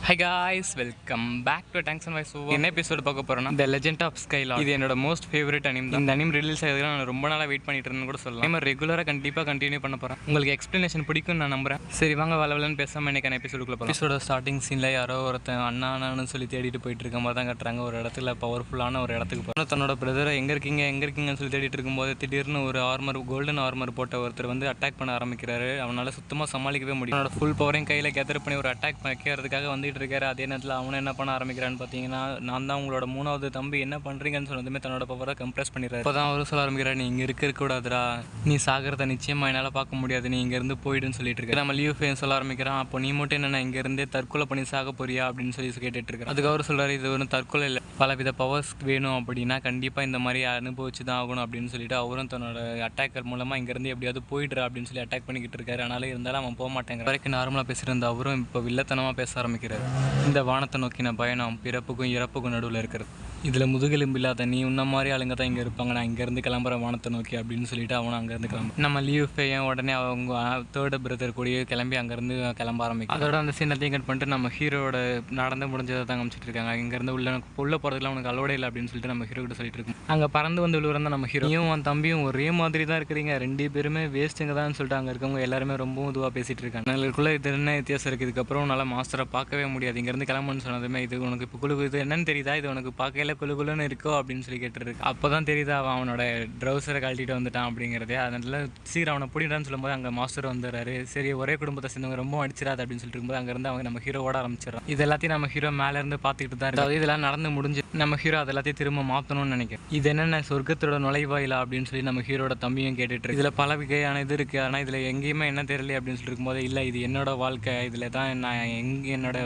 Hi guys, welcome back to Tanks and Vice Over. என்ன episode பார்க்க போறோம்னா The Legend of Skylar. இது என்னோட மோஸ்ட் ஃபேவரட் அனிம் தான். இந்த அனிம் ரிலீஸ் ஆகுதுன்னா நான் ரொம்ப நாளாக வெயிட் பண்ணிட்டு இருந்தேன்னு கூட சொல்லலாம். நம்ம ரெகுலராக கண்டிப்பாக கண்டினியூ பண்ண போகிறேன். உங்களுக்கு எக்ஸ்பிளனேஷன் பிடிக்கும்னு நான் நம்புறேன். சரி வாங்க வளவலன்னு பேசாமல் இன்னைக்கான எபிசோடுக்குள்ள போகலாம். எபிசோட ஸ்டார்டிங் சீனில் யாரோ ஒருத்தன் அண்ணான்னு சொல்லி தேடிட்டு போயிட்டு இருக்க மாதிரி தான் கட்டுறாங்க. ஒரு இடத்துல பவர்ஃபுல்லான ஒரு இடத்துக்கு போகிறோம். தன்னோட பிரதரை எங்கே இருக்கீங்கன்னு சொல்லி தேடிட்டு இருக்கும்போது திடீர்னு ஒரு கோல்டன் ஆர்மர் போட்ட ஒருத்தர் வந்து அட்டாக் பண்ண ஆரம்பிக்கிறாரு. அவனால் சுத்தமாக சமாளிக்கவே முடியும். அவனோட ஃபுல் பவரையும் கையில் கேதர் பண்ணி ஒரு அட்டாக் வைக்கிறதுக்காக வந்துட்டு இருக்காரு. அதே நேரத்தில் அவனை என்ன பண்ண ஆரம்பிக்கிறான்னு பார்த்தீங்கன்னா, நான் தான் உங்களோட மூணாவது தம்பி, என்ன பண்ணுறீங்கன்னு சொன்னதுமே தன்னோட பவரை கம்ப்ரெஸ் பண்ணிடுறாரு. அப்போ தான் அவர் சொல்ல ஆரம்பிக்கிறார், நீ இங்கே இருக்கக்கூடாதுடா, நீ சாகிறத நிச்சயமாக என்னால் பார்க்க முடியாது, நீ இங்கேருந்து போயிடுன்னு சொல்லிட்டு இருக்க. நம்ம லீவ் ஃபேன் சொல்ல ஆரம்பிக்கிறான். அப்போ நீ மட்டும் என்ன இங்கேருந்தே தற்கொலை பண்ணி சாக போறியா அப்படின்னு சொல்லி கேட்டுட்டு இருக்காரு. அதுக்கு அவர் சொல்கிறார், இது ஒரு தற்கொலை இல்லை, பலவித பவர்ஸ் வேணும் அப்படின்னா கண்டிப்பாக இந்த மாதிரி அனுபவிச்சு தான் ஆகணும் அப்படின்னு சொல்லிட்டு அவரும் தன்னோட அட்டாக்கர் மூலமாக இங்கேருந்து எப்படியாவது போயிடுறா அப்படின்னு சொல்லி அட்டாக் பண்ணிக்கிட்டு இருக்காரு. ஆனாலும் இருந்தாலும் அவன் போக மாட்டேங்கிற வரைக்கும் நார்மலாக பேசியிருந்த அவரும் இப்போ வில்லத்தனமாக பேச ஆரம்பிக்கிறார். இந்த வானத்தை நோக்கின பயணம் பிறப்புக்கும் இறப்புக்கும் நடுவில் இருக்கிறது. இதில் முதுகெலும்பு இல்லாத நீ உன்ன மாதிரி ஆளுங்க தான் இங்கே இருப்பாங்க, நான் இங்கேருந்து கிளம்புறேன் வானத்தை நோக்கி அப்படின்னு சொல்லிட்டு அவனும் அங்கேருந்து கிளம்பு. நம்ம லீவ் ஃபேயும் உடனே அவங்க தேர்டு பிரதர் கூடயே கிளம்பி அங்கேருந்து கிளம்ப ஆரம்பிக்கும். அதோட அந்த சீனத்தையும் கட் பண்ணிட்டு நம்ம ஹீரோட நடந்து முடிஞ்சதை தான் காமிச்சிட்டு இருக்காங்க. இங்கேருந்து உள்ள போகிறதுல அவனுக்கு அலோடே இல்லை அப்படின்னு சொல்லிட்டு நம்ம ஹீரோ கிட்ட சொல்லிட்டு இருக்கோம். அங்கே பறந்து வந்து விழுவுறதா நம்ம ஹீரோயும் அவன் தம்பியும் ஒரே மாதிரி தான் இருக்கிறீங்க, ரெண்டு பேருமே வேஸ்ட்டுங்க தான் சொல்லிட்டு அங்கே இருக்கவங்க எல்லாருமே ரொம்ப இதுவாக பேசிகிட்டு இருக்காங்க. எங்களுக்குள்ள இது என்ன வித்தியாசம் இருக்குது, இதுக்கப்புறம் நல்லா மாஸ்டரை பார்க்கவே முடியாது, இங்கேருந்து கிளம்புன்னு சொன்னதுமே இது உனக்கு இப்போ குழு இது என்னன்னு தெரியுதா, இது உனக்கு பார்க்கல குழுன்னு இருக்கோ அப்படின்னு சொல்லி கேட்டுருக்கு. அப்போ தான் தெரியுதா அவனோட ட்ரௌசரை கழட்டிட்டு வந்துட்டான் அப்படிங்கிறதே. அதனால சீக்கிரம் அவனை பிடிடான்னு சொல்லும்போது அங்கே மாஸ்டர் வந்துடுறாரு. சரி ஒரே குடும்பத்தை சேர்ந்தவங்க ரொம்ப அடிச்சிடாது அப்படின்னு சொல்லிட்டு இருக்கும்போது அங்கேருந்து அவங்க நம்ம ஹீரோ ஓட ஆரம்பிச்சிடறான். இது எல்லாத்தையும் நம்ம ஹீரோ மேலேருந்து பார்த்துக்கிட்டு தான் இருக்காது. இதெல்லாம் நடந்து முடிஞ்சு நம்ம ஹீரோ அது எல்லாத்தையும் திரும்ப மாற்றணும்னு நினைக்கிறேன். இது என்னென்ன சொர்க்கத்தோட நுழைவாயிலா அப்படின்னு சொல்லி நம்ம ஹீரோட தம்பியும் கேட்டுட்டு இருக்கு. இதில் பல வகையான இது இருக்குது, ஆனால் இதில் எங்கேயுமே என்ன தெரியல அப்படின்னு சொல்லிட்டு இருக்கும்போது, இல்லை இது என்னோட வாழ்க்கை, இதில் தான் நான் என்னோட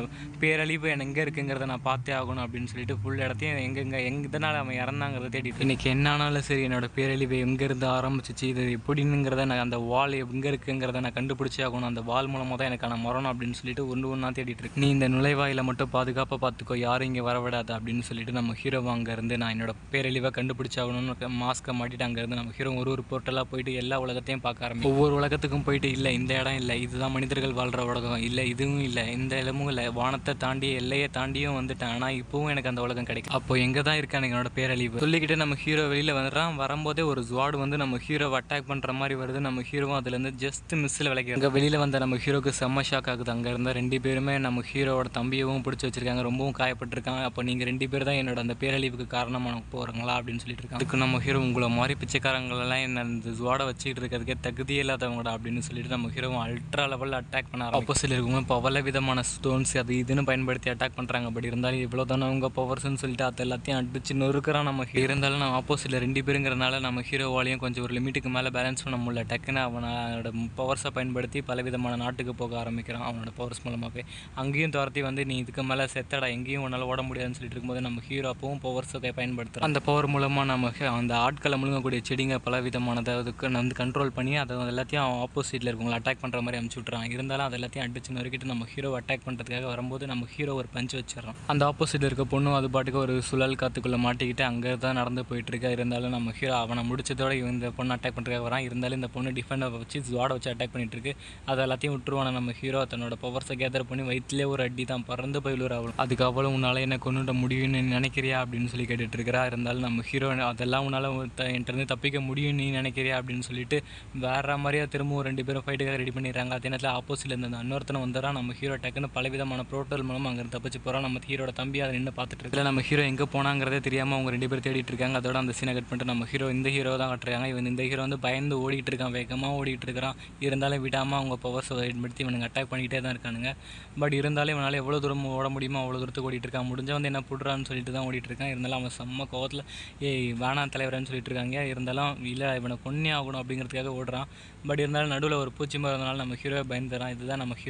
பேரழிவு எங்கே இருக்குங்கிறத நான் பார்த்தே ஆகணும் அப்படின்னு சொல்லிட்டு ஃபுல் இடத்தையும் எங்கெங்கே இதனால் அவன் இறந்தாங்கிறத தேடிட்டு இன்றைக்கி என்ன ஆனாலும் சரி என்னோட பேரழிவு எங்கேருந்து ஆரம்பிச்சிச்சு, இது எப்படிங்கிறத நான் அந்த வால் எங்கே இருக்குங்கிறத நான் கண்டுபிடிச்சி ஆகணும், அந்த வால் மூலமாக தான் எனக்கான மரணம் அப்படின்னு சொல்லிட்டு ஒன்றா தேடிட்டு இருக்கு. நீ இந்த நுழைவாயில் மட்டும் பாதுகாப்பாக பார்த்துக்கோ, யாரும் இங்கே வரவிடாது அப்படின்னு சொல்லிட்டு நம்ம ஹீரோ அங்கேருந்து நான் என்னோட பேரழிவை கண்டுபிடிச்சாகணும்னு மாஸ்க்கை மாட்டிட்டு அங்கேருந்து நம்ம ஹீரோ ஒரு போர்ட்டலாக போயிட்டு எல்லா உலகத்தையும் பார்க்க ஆரம்பிக்கும். ஒவ்வொரு உலகத்துக்கும் போயிட்டு இல்லை இந்த இடம் இல்லை, இதுதான் மனிதர்கள் வாழ்கிற உலகம் இல்லை, இதுவும் இல்லை, இந்த இடமும் இல்லை, வானத்தை தாண்டி எல்லையை தாண்டியும் வந்துட்டேன், ஆனால் இப்போவும் எனக்கு அந்த உலகம் கிடைக்கும். அப்போ எங்கே தான் இருக்கேன் என்னோட பேரழிவு சொல்லிக்கிட்டு நம்ம ஹீரோ வெளியில் வந்துடுறான். வரும்போதே ஒரு ஸ்வாட் வந்து நம்ம ஹீரோவை அட்டாக் பண்ணுற மாதிரி வருது. நம்ம ஹீரோவும் அதுலேருந்து ஜஸ்ட் மிஸ்ஸில் விளைக்க அங்கே வெளியில் வந்த நம்ம ஹீரோக்கு செம்ம ஷாக் ஆகுது. அங்கே இருந்தால் ரெண்டு பேருமே நம்ம ஹீரோவோட தம்பியவும் பிடிச்சி வச்சிருக்காங்க, ரொம்பவும் காயப்பட்டிருக்காங்க. அப்போ நீங்கள் ரெண்டு பேர் தான் என்னோட அந்த பேரழிவுக்கு காரணமாக போகிறாங்களா அப்படின்னு சொல்லிட்டு இருக்காங்க. அதுக்கு நம்ம ஹீரோ உங்களை மாதிரி பிச்சைக்காரங்களெல்லாம் என்ன இந்த ஸ்வாடை வச்சுக்கிட்டு இருக்கிறதுக்கே தகுதியே இல்லாதவங்கடா அப்படின்னு சொல்லிட்டு நம்ம ஹீரோவும் அல்ட்ரா லெவலில் அட்டாக் பண்ண ஆப்போசிட்டில் இருக்கவங்க இப்போ பல விதமான ஸ்டோன்ஸ் அது இதுன்னு பயன்படுத்தி அட்டாக் பண்ணுறாங்க. பட் இருந்தாலும் இவ்வளோ தானே அவங்க பவர்ஸ்ன்னு சொல்லிட்டு அது எல்லாத்தையும் அடிச்சு நொறுக்கிறான். நம்ம இருந்தாலும் நம்ம ஆப்போசிட்டில் ரெண்டு பேருங்கிறனால நம்ம ஹீரோவாலையும் கொஞ்சம் ஒரு லிமிட்டுக்கு மேலே பேலன்ஸ் பண்ண முடியல. டக்குன்னு அவனோட பவர்ஸை பயன்படுத்தி பலவிதமான நாட்டுக்கு போக ஆரம்பிக்கிறான். அவனோட பவர்ஸ் மூலமாகவே அங்கேயும் துரத்தி வந்து நீ இதுக்கு மேலே செத்தடா எங்கேயும் உன்னால் ஓட முடியாதுன்னு சொல்லிட்டு இருக்கும்போது நம்ம ஹீரோ அப்பவும் பவர்ஸை பயன்படுத்துகிறோம். அந்த பவர் மூலமாக நம்ம அந்த ஆட்களை முழுங்கக்கூடிய செடிங்க பலவிதமானதை அதுக்கு வந்து கண்ட்ரோல் பண்ணி அதை எல்லாத்தையும் அவன் ஆப்போசிட்டில் இருக்கவங்களை அட்டாக் பண்ணுற மாதிரி அனுப்பிச்சு விட்றான். இருந்தாலும் அது எல்லாத்தையும் அடிச்சு நறுக்கிட்டு நம்ம ஹீரோ அட்டாக் பண்ணுறதுக்காக வரும்போது நம்ம ஹீரோ ஒரு பஞ்சு வச்சிடறான். அந்த ஆப்போசிட்டில் இருக்க பொண்ணும் அது பாட்டுக்கு ஒரு சுழல் காத்துக்குள்ளே மாட்டிக்கிட்டு அங்கே தான் நடந்து போயிட்டுருக்கா. இருந்தாலும் நம்ம ஹீரோ அவனை முடிச்சதோட இந்த பொண்ணு அட்டாக் பண்ணுறதுக்காக வரான். இருந்தாலும் இந்த பொண்ணு டிஃபெண்டை வச்சு ஜுவாடை வச்சு அட்டாக் பண்ணிட்டு இருக்கு. அதை எல்லாத்தையும் விட்டுருவான நம்ம ஹீரோ தன்னோட பவர்ஸை கேதர் பண்ணி வயிற்றுலேயே ஒரு அடி தான் பறந்து போயிடுவார். அவள் அதுக்கு அவ்வளோ உன்னால் என்ன கொண்டுட முடியும்னு நினைக்கிறியா அப்படின்னு சொல்லி கேட்டுட்டு இருக்கிறா. இருந்தாலும் நம்ம ஹீரோ அதெல்லாம் உன்னால் என்கிட்ட தப்பிக்க முடியும் நீ நினைக்கிறியா அப்படின்னு சொல்லிட்டு வேற மாதிரியா திரும்பவும் ரெண்டு பேரும் ஃபைட்டுக்காக ரெடி பண்ணிடுறாங்க. அதே நேரத்தில் ஆப்போசிட்டில் இருந்த இன்னொருத்தனை வந்துடுறான். நம்ம ஹீரோ டக்குன்னு பலவிதமான ப்ரோட்டல் மூலமாக அங்கே தப்பிச்சு போகிறான். நம்ம ஹீரோட தம்பி அதை நின்று பார்த்துட்டு இருக்கு. நம்ம ஹீரோ எங்கே போனாங்கிறதே தெரியாமல் அவங்க ரெண்டு பேர் தேடிட்டு இருக்காங்க. அதோட அந்த சீனை கட் பண்ணிட்டு நம்ம ஹீரோ இந்த ஹீரோ தான் கட்டுறாங்க. இவன் இந்த ஹீரோ வந்து பயந்து ஓடிட்டு இருக்கான், வேகமாக ஓடிட்டு இருக்கிறான். இருந்தாலும் விடாமல் அவங்க பவர்ஸை பயன்படுத்தி இவனுக்கு அட்டாக் பண்ணிகிட்டே தான் இருக்கானுங்க. பட் இருந்தாலும் இவனால் எவ்வளோ தூரம் ஓட முடியுமோ அவ்வளோ தூரத்துக்கு ஓடிட்டு இருக்கான். முடிஞ்ச வந்து என்ன புடுறான்னு சொல்லிட்டு தான் ஓடிட்டு இருக்கான். இருந்தாலும் அவன் செம்ம கோவத்தில் வேணாம் தலைவரன்னு சொல்லிட்டு இருக்காங்க. இருந்தாலும் இல்லை இவனை கொன்னே ஆகணும் அப்படிங்கிறதுக்காக ஓடுறான். பட் இருந்தாலும் நடுவில் ஒரு பூச்சி மரத்தினால நம்ம ஹீரோவை பயந்துறான். இதுதான் நம்ம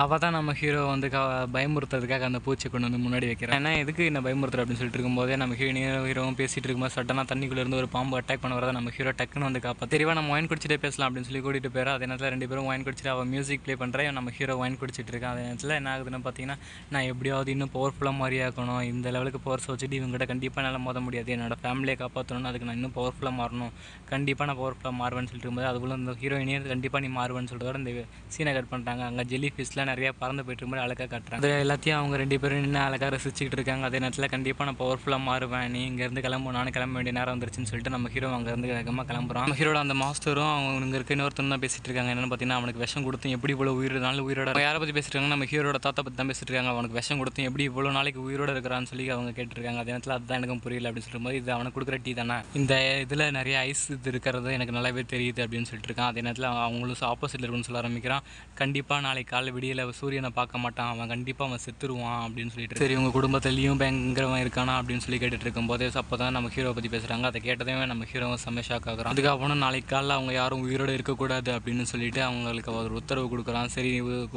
அவள் தான் நம்ம ஹீரோ வந்து பயமுறுத்துறதுக்காக அந்த பூச்சி கொண்டு வந்து முன்னாடி வைக்கிறான். ஏன்னா எதுக்கு என்ன பயமுறுத்துற அப்படின்னு சொல்லிட்டு இருக்கும்போதே நம்ம ஹீரோவும் பேசிகிட்டு இருக்கும்போது சட்டனாக தண்ணிக்குள்ளேருந்து ஒரு பாம்பு அட்டாக் பண்ண வரதை நம்ம ஹீரோ டக்குன்னு வந்து காப்பா தெரியவா நம்ம ஒயின் குடிச்சிட்டே பேசலாம் அப்படின்னு சொல்லி கூட்டிகிட்டு போயிடும். அதே நேரத்தில் 2 பேரும் ஒயின் குடிச்சிட்டு அவள் மியூசிக் ப்ளே பண்ணுறேன், நம்ம ஹீரோ ஒயின் குடிச்சிட்டு இருக்கான். அதே நேரத்தில் என்ன ஆகுதுன்னு பார்த்தீங்கன்னா, நான் எப்படியாவது இன்னும் பவர்ஃபுல்லாக மாறியாக்கணும், இந்த லெவலுக்கு பவர்ஸ் வச்சுட்டு இவங்ககிட்ட கண்டிப்பாக என்னால் மோத முடியாது, என்னோட ஃபேமிலியை காப்பாற்றணும், அதுக்கு நான் இன்னும் பவர்ஃபுல்லாக மாறணும், கண்டிப்பாக நான் பவர்ஃபுல்லாக மாறுவேன்னு சொல்லிட்டு இருக்கும்போது அதுக்குள்ளே இந்த ஹீரோயினே கண்டிப்பாக நீ மாறுவேன்னு சொல்லிட்டு இந்த சீனை கட் பண்ணிட்டாங்க. அங்கே ஜெல்லி ஃபிஷ்லாம் நிறையா பறந்து போயிட்டு இருக்கும்போது அழகாக காட்டுறாங்க. அது எல்லாத்தையும் அவங்க 2 பேரும் நின்று அழகாக ரசிச்சுக்கிட்டு இருக்காங்க. அதே நேரத்தில் கண்டிப்பாக நான் பவர்ஃபுல்லாக மாறுவேன், நீ இங்கேருந்து கிளம்பும், நானும் கிளம்ப வேண்டிய நேரம் வந்துருச்சுன்னு சொல்லிட்டு நம்ம ஹீரோ அங்கேருந்து வேகமாக கிளம்புறான். நம்ம ஹீரோட அந்த மாஸ்டரும் அவங்க இங்கே இருக்க இன்னொருத்தரும் தான் பேசிட்டு இருக்காங்க. என்னென்னு பார்த்தீங்கன்னா, அவனுக்கு விஷம் கொடுத்தும் எப்படி இவ்வளோ உயிரோட யாரை பற்றி பேசிட்டு இருக்காங்க, நம்ம ஹீரோட தாத்தா பற்றி தான் பேசிட்டு இருக்காங்க. அவனுக்கு விஷம் கொடுத்தும் எப்படி இவ்வளோ நாளைக்கு உயிரோட இருக்கிறான்னு சொல்லி அவங்க கேட்டிருக்காங்க. அதே நேரத்தில் அதுதான் எனக்கும் புரியல அப்படின்னு சொல்லும்போது, இது அவனுக்கு கொடுக்குற டீ தானே, இந்த இதில் நிறைய ஐஸ் இது இருக்கிறது எனக்கு நல்லாவே தெரியுது அப்படின்னு சொல்லிட்டு இருக்கான். அதே நேரத்தில் அவங்களும் ஆப்போசிட்டில் இருக்குன்னு சொல்ல ஆரம்பிக்கிறான். கண்டிப்பாக நாளைக்கு காலை விடியல சூரியனை பார்க்க மாட்டான், அவன் கண்டிப்பாக அவன் செத்துருவான் அப்படின்னு சொல்லிட்டு, சரி உங்கள் குடும்பத்துலேயும் பயங்கரவன் இருக்கானா அப்படின்னு சொல்லி கேட்டுட்டு இருக்கும்போதே அப்போ தான் நம்ம ஹீரோ பற்றி பேசுகிறாங்க. அதை கேட்டதையும் நம்ம ஹீரோவை செம்ம ஷாக் ஆகுறான். அதுக்கப்புறம் நாளைக்கு காலையில் அவங்க யாரும் உயிரோடு இருக்கக்கூடாது அப்படின்னு சொல்லிட்டு அவங்களுக்கு ஒரு உத்தரவு கொடுக்குறான். சரி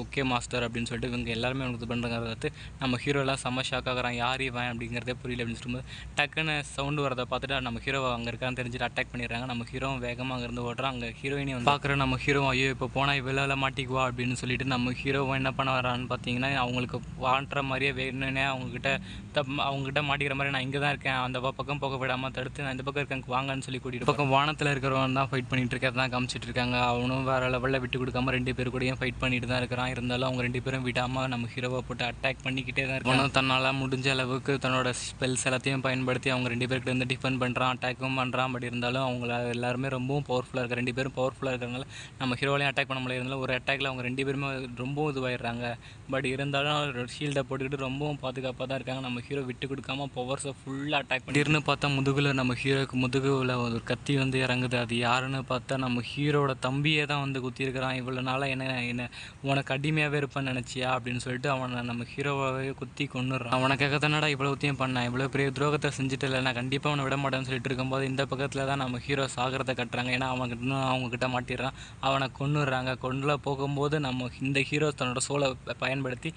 ஓகே மாஸ்டர் அப்படின்னு சொல்லிட்டு இவங்க எல்லாருமே அவனுக்கு இது பண்ணுறத நம்ம ஹீரோலாம் செம்ம ஷாக் ஆகுறான். யார் இவன் அப்படிங்கிறதே புரியல அப்படின்னு சொல்லும்போது டக்குன்னு சவுண்டு வரதை பார்த்துட்டு நம்ம ஹீரோ அங்கே இருக்கான்னு தெரிஞ்சுட்டு அட்டாக் பண்ணிடுறாங்க. நம்ம ஹீரோ வேகமாக அங்கேருந்து ஓடுறான். அங்கே ஹீரோயினி வந்து பார்க்குற நம்ம ஹீரோ ஐயோ இப்போ போனால் இவ்வளோ மாட்டிக்குவா அப்படின்னு சொல்லிட்டு நம்ம ஹீரோவை என்ன பண்ண வரான்னு பார்த்தீங்கன்னா, அவங்களுக்கு வாட்டுற மாதிரியே வேணுன்னே அவங்ககிட்ட மாட்டிக்கிற மாதிரி நான் இங்கே தான் இருக்கேன், அந்த பக்கம் போக விடாமல் தடுத்து நான் இந்த பக்கம் இருக்கேன் வாங்கன்னு சொல்லி கூட்டிகிட்டு பக்கம் வானத்தில் இருக்கிறவன் தான் ஃபைட் பண்ணிட்டு இருக்கேன் தான் காமிச்சிட்டு இருக்காங்க. அவனும் வேறு லெவலில் விட்டு கொடுக்காம 2 பேர் கூடயும் ஃபைட் பண்ணிட்டு தான் இருக்கிறான். இருந்தாலும் அவங்க 2 பேரும் விடாமல் நம்ம ஹீரோவை போட்டு அட்டாக் பண்ணிக்கிட்டே தான் இருக்காங்க. தன்னால் முடிஞ்ச அளவுக்கு தன்னோட ஸ்பெல்ஸ் எல்லாத்தையும் பயன்படுத்தி அவங்க 2 பேர்கிட்ட இருந்து டிஃபெண்ட் பண்ணுறான், அட்டாக்கும் பண்ணுறான். பட் இருந்தாலும் அவங்க எல்லாருமே ரொம்பவும் பவர்ஃபுல்லாக இருக்க 2 பேரும் பவர்ஃபுல்லாக இருக்கிறதுனால நம்ம ஹீரோலையும் அட்டாக் பண்ண முடியாது. இருந்தாலும் ஒரு அட்டாக்ல அவங்க 2 பேருமே ரொம்பவும் இதுவாயிடுறாங்க. பட் இருந்தாலும் ஷீல்டை போட்டுக்கிட்டு ரொம்பவும் பாதுகாப்பாக தான் இருக்காங்க. நம்ம ஹீரோ விட்டு கொடுக்காம பவர்ஸை ஃபுல்லாக அட்டாக் பண்ணிட்டு பார்த்தா முதுகில் நம்ம ஹீரோக்கு முதுகில் ஒரு கத்தி வந்து இறங்குது. அது யாருன்னு பார்த்தா நம்ம ஹீரோட தம்பியே தான் வந்து குத்திருக்கிறான். இவ்வளோ நாளாக என்ன உனக்கு அடிமையாகவே இருப்பேன்னு நினச்சியா அப்படின்னு சொல்லிட்டு அவனை நம்ம ஹீரோவாகவே குத்தி கொண்டுடுறான். அவனுக்காக தானடா இவ்வளோத்தையும் பண்ணேன், இவ்வளோ பெரிய துரோகத்தை செஞ்சுட்டு இல்லை, நான் கண்டிப்பாக அவனை விட மாட்டேன்னு சொல்லிட்டு இருக்கும்போது இந்த பக்கத்தில் தான் நம்ம ஹீரோ சாகிறத கட்டுறாங்க. ஏன்னா அவனுக்கு இன்னும் அவங்கக்கிட்ட மாட்டிடுறான், அவனை கொண்டுடுறாங்க. கொண்டுல போகும்போது நம்ம இந்த ஹீரோ தன்னோட சோலை பயன்படுத்தி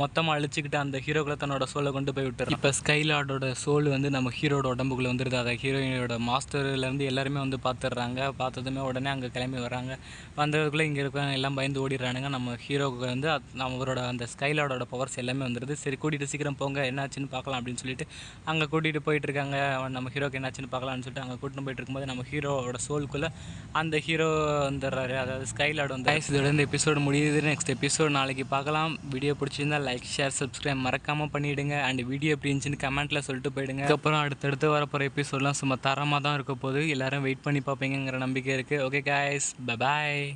மொத்தமாக அழிச்சிக்கிட்டு அந்த ஹீரோக்குள்ளே தன்னோட சோலை கொண்டு போய் விட்டுறான். இப்போ ஸ்கைலார்டோட சோல் வந்து நம்ம ஹீரோட உடம்புக்குள்ளே வந்துடுது. அதை ஹீரோயினோட மாஸ்டர்லேருந்து எல்லாருமே வந்து பார்த்துடுறாங்க. பார்த்ததுமே உடனே அங்கே கிளம்பி வராங்க. வந்ததுக்குள்ளே இங்கே இருக்கிறவங்க எல்லாம் பயந்து ஓடிடுறானுங்க. நம்ம ஹீரோவுக்கு வந்து அவரோட அந்த ஸ்கைலார்டோட பவர்ஸ் எல்லாமே வந்துடுது. சரி கூட்டிகிட்டு சீக்கிரம் போங்க என்னாச்சுன்னு பார்க்கலாம் அப்படின்னு சொல்லிட்டு அங்கே கூட்டிகிட்டு போயிட்டு இருக்காங்க. நம்ம ஹீரோக்கு என்னாச்சுன்னு பார்க்கலாம்னு சொல்லிட்டு அங்கே கூட்டிட்டு போயிட்டு இருக்கும்போது நம்ம ஹீரோவோட சோலுக்குள்ளே அந்த ஹீரோ வந்துடுறாரு, அதாவது ஸ்கைலார்டு வந்து. இதோட இந்த எபிசோடு முடியுது. நெக்ஸ்ட் எபிசோட் நாளைக்கு பார்க்கலாம். வீடியோ பிடிச்சிருந்தா லைக் ஷேர் சப்ஸ்கிரைப் மறக்காமல் பண்ணிவிடுங்க. அண்ட் வீடியோ எப்படி இருந்துச்சுன்னு கமெண்ட்டில் சொல்லிட்டு போயிடுங்க. அதுக்கப்புறம் அடுத்தடுத்து வரப்போகிற எபிசோட்லாம் சும்மா தரமாக தான் இருக்க போது, எல்லோரும் வெயிட் பண்ணி பார்ப்பீங்கிற நம்பிக்கை இருக்குது. Okay guys, bye bye.